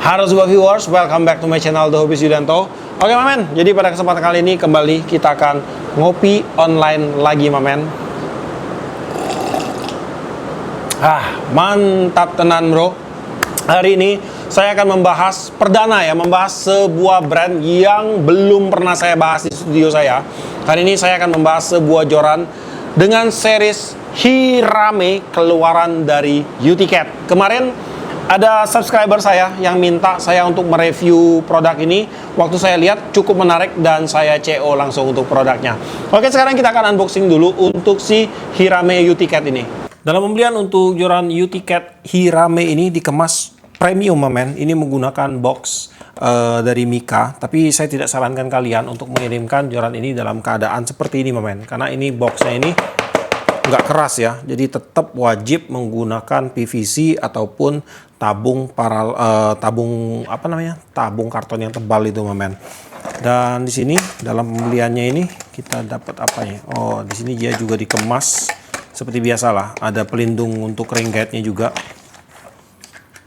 Halo sobat viewers, welcome back to my channel The Hobbies Yulianto. Oke mamen, jadi pada kesempatan kali ini kembali kita akan ngopi online lagi mamen. Mantap tenan bro. Hari ini saya akan membahas perdana ya, membahas sebuah brand yang belum pernah saya bahas di studio saya. Kali ini saya akan membahas sebuah joran dengan series Hirame keluaran dari UTCat. Kemarin ada subscriber saya yang minta saya untuk mereview produk ini. Waktu saya lihat cukup menarik dan saya CO langsung untuk produknya. Oke, sekarang kita akan unboxing dulu untuk si Hirame UTCat ini. Dalam pembelian untuk joran UTCat Hirame ini dikemas premium men. Ini menggunakan box dari Mika. Tapi saya tidak sarankan kalian untuk mengirimkan joran ini dalam keadaan seperti ini men. Karena ini boxnya ini nggak keras ya, jadi tetap wajib menggunakan PVC ataupun tabung tabung karton yang tebal itu men. Dan di sini dalam pembeliannya ini kita dapat apa ya? Oh, di sini dia juga dikemas seperti biasalah, ada pelindung untuk ring guide-nya juga.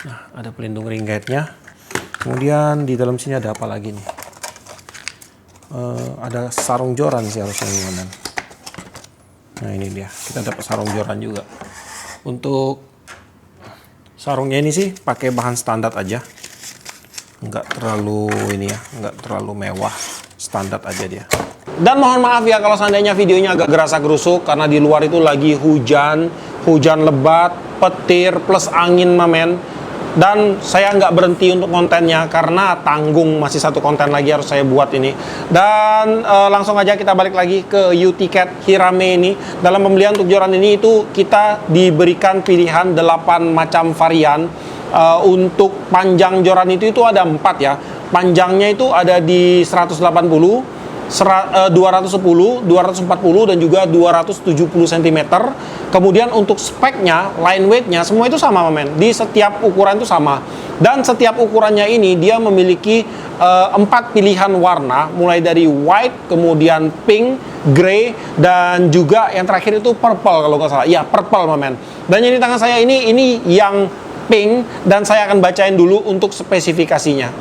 Nah, ada pelindung ring guide-nya. Kemudian di dalam sini ada apa lagi nih? Ada sarung joran sih harusnya men. Nah ini dia, kita dapat sarung joran juga. Untuk sarungnya ini sih pakai bahan standar aja, nggak terlalu ini ya, nggak terlalu mewah, standar aja dia. Dan mohon maaf ya kalau seandainya videonya agak gerasa gerusuk karena di luar itu lagi hujan lebat, petir plus angin mamen. Dan saya nggak berhenti untuk kontennya karena tanggung masih satu konten lagi harus saya buat ini. Dan langsung aja kita balik lagi ke UTCat Hirame ini. Dalam pembelian untuk joran ini itu kita diberikan pilihan 8 macam varian. Untuk panjang joran itu ada 4 ya. Panjangnya itu ada di 180, 210, 240 dan juga 270 cm. Kemudian untuk speknya, line weight-nya semua itu sama men. Di setiap ukuran itu sama. Dan setiap ukurannya ini dia memiliki 4 pilihan warna, mulai dari white, kemudian pink, grey, dan juga yang terakhir itu purple kalau nggak salah. Iya, purple men. Dan yang di tangan saya ini yang pink, dan saya akan bacain dulu untuk spesifikasinya.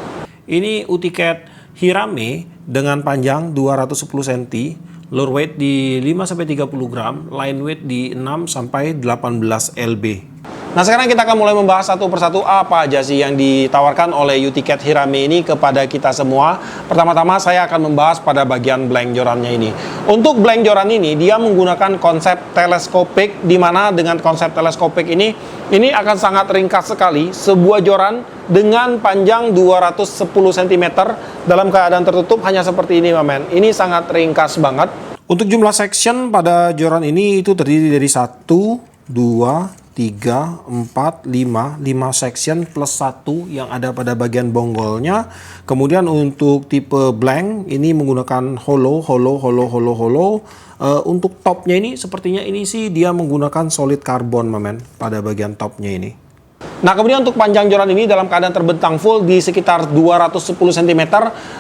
Ini UTCat Hirame dengan panjang 210 cm, lower weight di 5-30 gram, line weight di 6-18 lb. Nah sekarang kita akan mulai membahas satu persatu apa aja sih yang ditawarkan oleh UTCat Hirame ini kepada kita semua. Pertama-tama saya akan membahas pada bagian blank jorannya ini. Untuk blank joran ini dia menggunakan konsep teleskopik, di mana dengan konsep teleskopik ini akan sangat ringkas sekali. Sebuah joran dengan panjang 210 cm dalam keadaan tertutup hanya seperti ini men. Ini sangat ringkas banget. Untuk jumlah section pada joran ini itu terdiri dari 1, 2, 3, 4, 5 section plus 1 yang ada pada bagian bonggolnya. Kemudian untuk tipe blank ini menggunakan hollow. Untuk topnya ini sepertinya ini sih dia menggunakan solid carbon men pada bagian topnya ini. Nah kemudian untuk panjang joran ini dalam keadaan terbentang full di sekitar 210 cm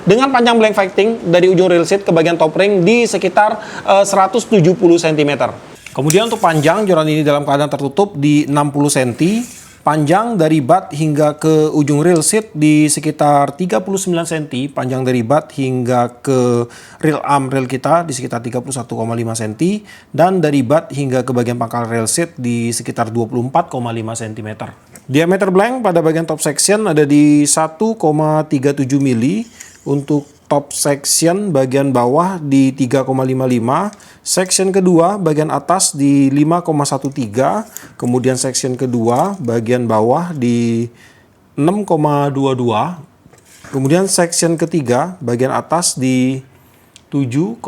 dengan panjang blank fighting dari ujung rail seat ke bagian top ring di sekitar 170 cm. Kemudian untuk panjang joran ini dalam keadaan tertutup di 60 cm, panjang dari butt hingga ke ujung rail seat di sekitar 39 cm, panjang dari butt hingga ke rail arm rail kita di sekitar 31,5 cm, dan dari butt hingga ke bagian pangkal rail seat di sekitar 24,5 cm. Diameter blank pada bagian top section ada di 1,37 mili. Untuk top section bagian bawah di 3,55, section kedua bagian atas di 5,13, kemudian section kedua bagian bawah di 6,22, kemudian section ketiga bagian atas di 7,13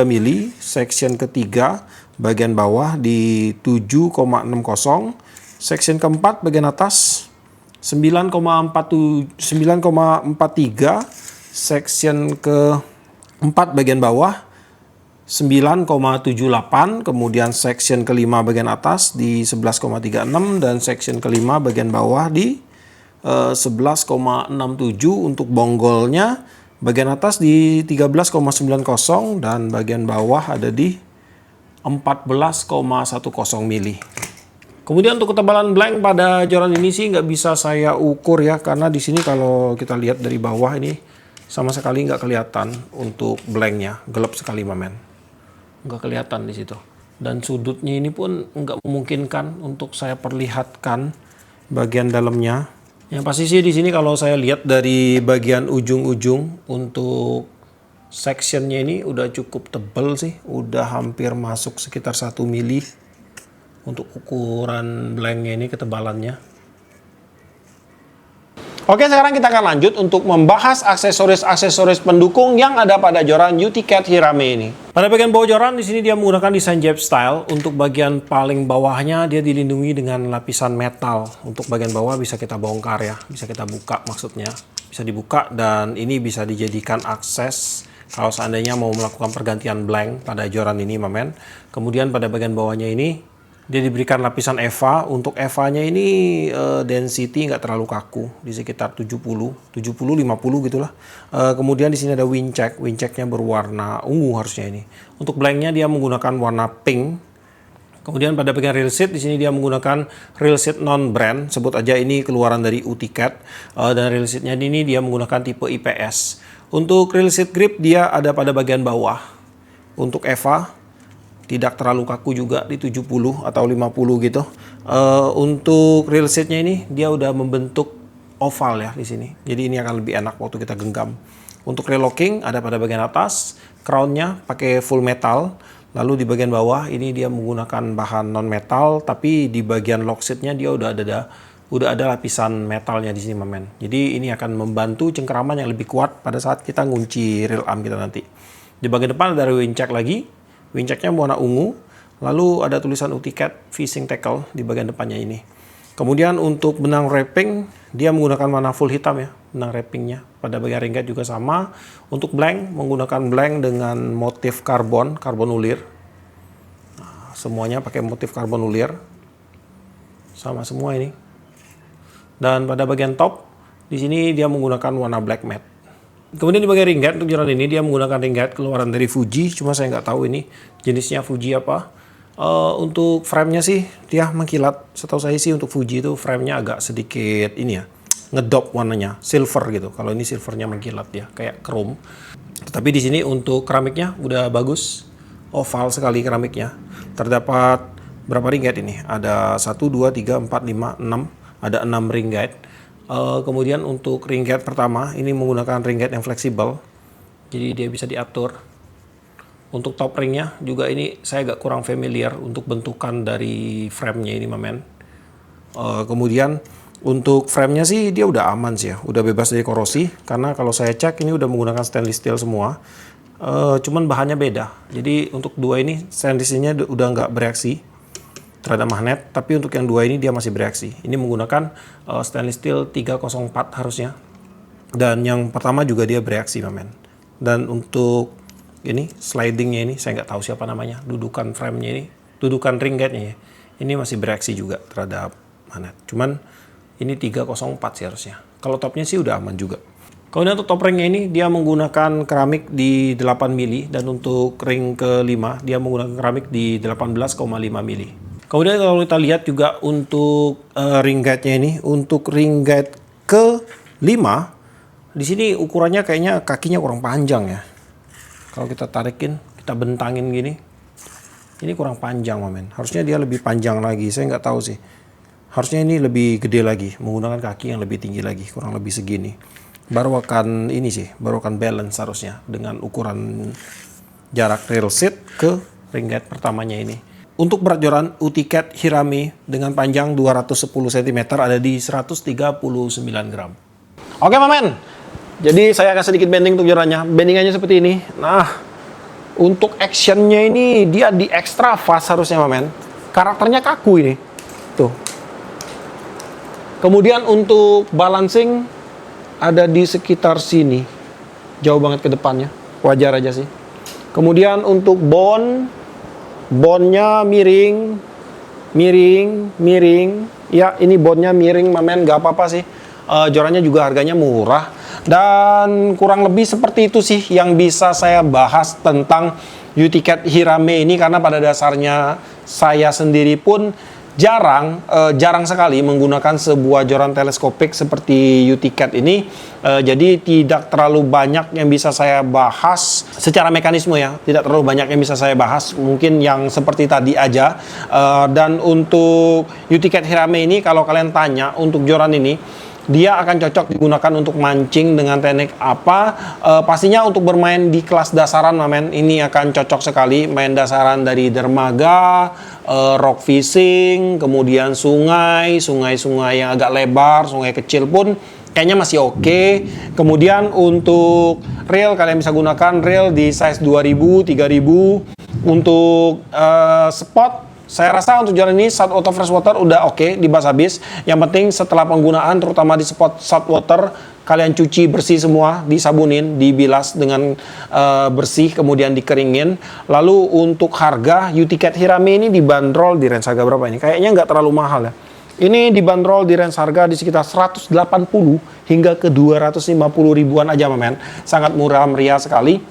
mili, section ketiga bagian bawah di 7,60, section keempat bagian atas 9,43, section keempat bagian bawah 9,78, kemudian section kelima bagian atas di 11,36 dan section kelima bagian bawah di 11,67. Untuk bonggolnya bagian atas di 13,90 dan bagian bawah ada di 14,10 mili. Kemudian untuk ketebalan blank pada joran ini sih nggak bisa saya ukur ya, karena di sini kalau kita lihat dari bawah ini sama sekali nggak kelihatan untuk blanknya, gelap sekali mamen, nggak kelihatan di situ. Dan sudutnya ini pun nggak memungkinkan untuk saya perlihatkan bagian dalamnya. Yang pasti sih di sini kalau saya lihat dari bagian ujung-ujung untuk sectionnya ini udah cukup tebal sih, udah hampir masuk sekitar 1 mili untuk ukuran blanknya ini ketebalannya. Oke, sekarang kita akan lanjut untuk membahas aksesoris-aksesoris pendukung yang ada pada joran UTCat Hirame ini. Pada bagian bawah joran di sini dia menggunakan desain Jap style. Untuk bagian paling bawahnya dia dilindungi dengan lapisan metal. Untuk bagian bawah bisa kita bongkar ya, bisa kita buka maksudnya. Bisa dibuka dan ini bisa dijadikan akses kalau seandainya mau melakukan pergantian blank pada joran ini, mamen. Kemudian pada bagian bawahnya ini dia diberikan lapisan EVA. Untuk EVA-nya ini density nggak terlalu kaku, di sekitar 70, 50 gitulah. Kemudian di sini ada wind check. Wind checknya berwarna ungu harusnya ini. Untuk blanknya dia menggunakan warna pink. Kemudian pada bagian rail seat di sini dia menggunakan rail seat non brand, sebut aja ini keluaran dari UTCat. Dan rail seatnya ini dia menggunakan tipe IPS. Untuk rail seat grip dia ada pada bagian bawah. Untuk EVA tidak terlalu kaku juga di 70 atau 50 gitu. Untuk rail seatnya ini dia udah membentuk oval ya di sini. Jadi ini akan lebih enak waktu kita genggam. Untuk rail locking ada pada bagian atas, crownnya pakai full metal. Lalu di bagian bawah ini dia menggunakan bahan non metal, tapi di bagian lock seatnya dia udah ada lapisan metalnya di sini, mamen. Jadi ini akan membantu cengkeraman yang lebih kuat pada saat kita ngunci rail arm kita nanti. Di bagian depan ada wind check lagi. Wind checknya warna ungu, lalu ada tulisan UTCat Fishing Tackle di bagian depannya ini. Kemudian untuk benang wrapping, dia menggunakan warna full hitam ya, benang wrappingnya. Pada bagian ringgat juga sama. Untuk blank, menggunakan blank dengan motif karbon ulir. Nah, semuanya pakai motif karbon ulir. Sama semua ini. Dan pada bagian top, di sini dia menggunakan warna black matte. Kemudian di bagian ringgat, untuk joran ini dia menggunakan ringgat keluaran dari Fuji, cuma saya nggak tahu ini jenisnya Fuji apa. Untuk frame-nya sih dia mengkilat. Setahu saya sih untuk Fuji itu frame-nya agak sedikit ini ya, ngedop warnanya, silver gitu. Kalau ini silvernya mengkilat ya, kayak chrome. Tetapi di sini untuk keramiknya udah bagus, oval sekali keramiknya. Terdapat berapa ringgat ini? Ada 1, 2, 3, 4, 5, 6. Ada 6 ringgat. Kemudian untuk ringgat pertama ini menggunakan ringgat yang fleksibel, jadi dia bisa diatur. Untuk top ringnya juga ini saya agak kurang familiar untuk bentukan dari frame-nya ini, mamen. Kemudian untuk frame-nya sih dia udah aman sih ya, udah bebas dari korosi, karena kalau saya cek ini udah menggunakan stainless steel semua. Cuman bahannya beda, jadi untuk dua ini stainless steel-nya udah nggak bereaksi terhadap magnet, tapi untuk yang dua ini dia masih bereaksi. Ini menggunakan stainless steel 304 harusnya. Dan yang pertama juga dia bereaksi, mamen. Dan untuk ini slidingnya ini saya nggak tahu siapa namanya, dudukan frame-nya ini, dudukan ringgatnya ya. Ini masih bereaksi juga terhadap magnet. Cuman ini 304 sih harusnya. Kalau topnya sih udah aman juga. Kemudian untuk top ringnya ini dia menggunakan keramik di 8 mili, dan untuk ring ke-5 dia menggunakan keramik di 18,5 mili. Kemudian kalau kita lihat juga untuk ringgatnya ini, untuk ringgat ke-5 di sini ukurannya kayaknya kakinya kurang panjang ya. Kalau kita tarikin, kita bentangin gini, ini kurang panjang, mamen. Harusnya dia lebih panjang lagi. Saya nggak tahu sih. Harusnya ini lebih gede lagi, menggunakan kaki yang lebih tinggi lagi, kurang lebih segini. Baru akan ini sih, baru akan balance harusnya dengan ukuran jarak rail seat ke ringgat pertamanya ini. Untuk berat joran UTCat Hirame dengan panjang 210 cm ada di 139 gram. Oke, mamen. Jadi saya akan sedikit bending untuk jorannya. Bendingannya seperti ini. Nah, untuk actionnya ini dia di extra fast harusnya, mamen. Karakternya kaku ini. Tuh. Kemudian untuk balancing ada di sekitar sini. Jauh banget ke depannya. Wajar aja sih. Kemudian untuk bondnya miring. Ya, ini bondnya miring, mamen, gak apa-apa sih. Jorannya juga harganya murah. Dan kurang lebih seperti itu sih yang bisa saya bahas tentang UTCat Hirame ini. Karena pada dasarnya saya sendiri pun jarang sekali menggunakan sebuah joran teleskopik seperti UT-CAT ini. Jadi tidak terlalu banyak yang bisa saya bahas secara mekanisme ya. Tidak terlalu banyak yang bisa saya bahas. Mungkin yang seperti tadi aja. Dan untuk UT-CAT Hirame ini, kalau kalian tanya untuk joran ini, dia akan cocok digunakan untuk mancing dengan teknik apa? Pastinya untuk bermain di kelas dasaran, men, ini akan cocok sekali. Main dasaran dari dermaga, rock fishing, kemudian sungai yang agak lebar, sungai kecil pun kayaknya masih oke. Kemudian untuk reel, kalian bisa gunakan reel di size 2000, 3000. Untuk spot, saya rasa untuk joran ini saltwater freshwater udah oke, dibahas habis. Yang penting setelah penggunaan, terutama di spot saltwater, kalian cuci bersih semua, disabunin, dibilas dengan bersih, kemudian dikeringin. Lalu untuk harga, UT-CAT Hirame ini dibanderol di range harga berapa ini? Kayaknya nggak terlalu mahal ya. Ini dibanderol di range harga di sekitar 180 hingga ke 250 ribuan aja, men. Sangat murah meriah sekali.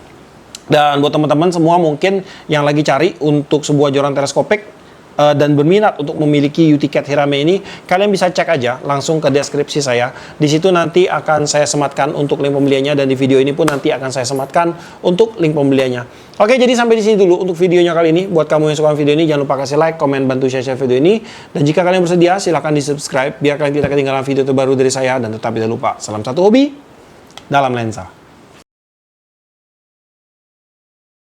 Dan buat teman-teman semua mungkin yang lagi cari untuk sebuah joran teleskopik dan berminat untuk memiliki UT-CAT Hirame ini, kalian bisa cek aja langsung ke deskripsi saya. Di situ nanti akan saya sematkan untuk link pembeliannya, dan di video ini pun nanti akan saya sematkan untuk link pembeliannya. Oke, jadi sampai di sini dulu untuk videonya kali ini. Buat kamu yang suka video ini, jangan lupa kasih like, komen, bantu share video ini. Dan jika kalian bersedia, silahkan di-subscribe biar kalian tidak ketinggalan video terbaru dari saya. Dan tetap tidak lupa, salam satu hobi dalam lensa.